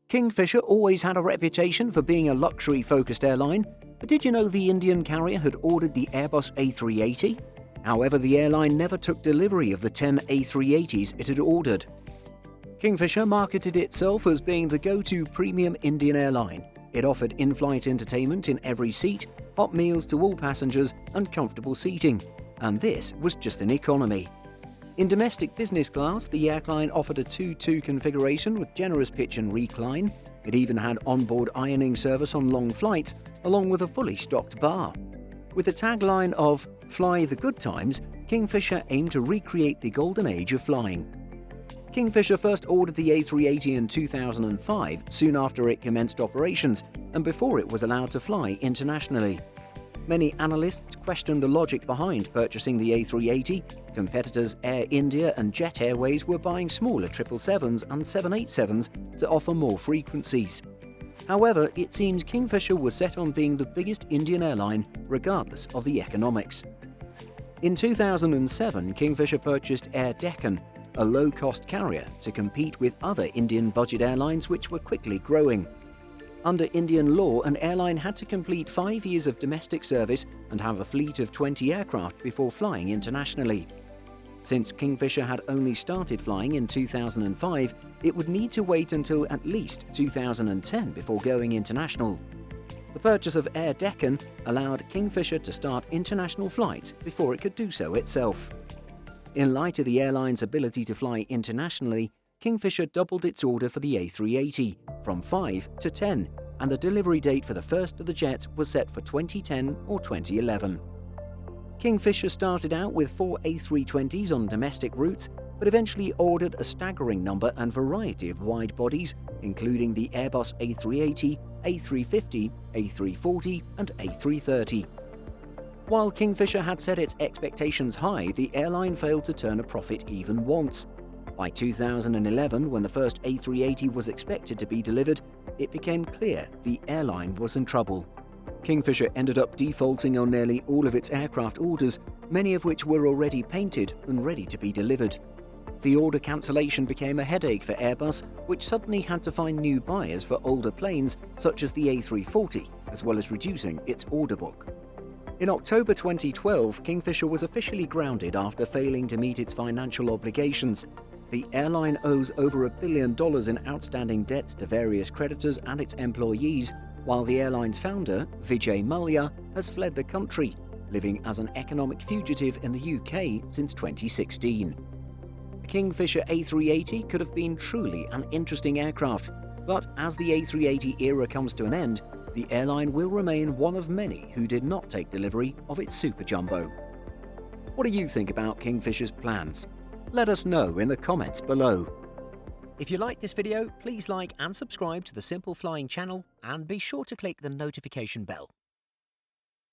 Kingfisher always had a reputation for being a luxury-focused airline, but did you know the Indian carrier had ordered the Airbus A380? However, the airline never took delivery of the 10 A380s it had ordered. Kingfisher marketed itself as being the go-to premium Indian airline. It offered in-flight entertainment in every seat, hot meals to all passengers, and comfortable seating. And this was just an economy. In domestic business class, the airline offered a 2-2 configuration with generous pitch and recline. It even had onboard ironing service on long flights, along with a fully stocked bar. With the tagline of "Fly the Good Times," Kingfisher aimed to recreate the golden age of flying. Kingfisher first ordered the A380 in 2005, soon after it commenced operations, and before it was allowed to fly internationally. Many analysts questioned the logic behind purchasing the A380. Competitors Air India and Jet Airways were buying smaller 777s and 787s to offer more frequencies. However, it seems Kingfisher was set on being the biggest Indian airline, regardless of the economics. In 2007, Kingfisher purchased Air Deccan, a low-cost carrier, to compete with other Indian budget airlines which were quickly growing. Under Indian law, an airline had to complete 5 years of domestic service and have a fleet of 20 aircraft before flying internationally. Since Kingfisher had only started flying in 2005, it would need to wait until at least 2010 before going international. The purchase of Air Deccan allowed Kingfisher to start international flights before it could do so itself. In light of the airline's ability to fly internationally, Kingfisher doubled its order for the A380 from 5 to 10, and the delivery date for the first of the jets was set for 2010 or 2011. Kingfisher started out with 4 A320s on domestic routes, but eventually ordered a staggering number and variety of wide bodies, including the Airbus A380, A350, A340, and A330. While Kingfisher had set its expectations high, the airline failed to turn a profit even once. By 2011, when the first A380 was expected to be delivered, it became clear the airline was in trouble. Kingfisher ended up defaulting on nearly all of its aircraft orders, many of which were already painted and ready to be delivered. The order cancellation became a headache for Airbus, which suddenly had to find new buyers for older planes such as the A340, as well as reducing its order book. In October 2012, Kingfisher was officially grounded after failing to meet its financial obligations. The airline owes over $1 billion in outstanding debts to various creditors and its employees, while the airline's founder, Vijay Mallya, has fled the country, living as an economic fugitive in the UK since 2016. The Kingfisher A380 could have been truly an interesting aircraft, but as the A380 era comes to an end, the airline will remain one of many who did not take delivery of its Super Jumbo. What do you think about Kingfisher's plans? Let us know in the comments below. If you like this video, please like and subscribe to the Simple Flying channel, and be sure to click the notification bell.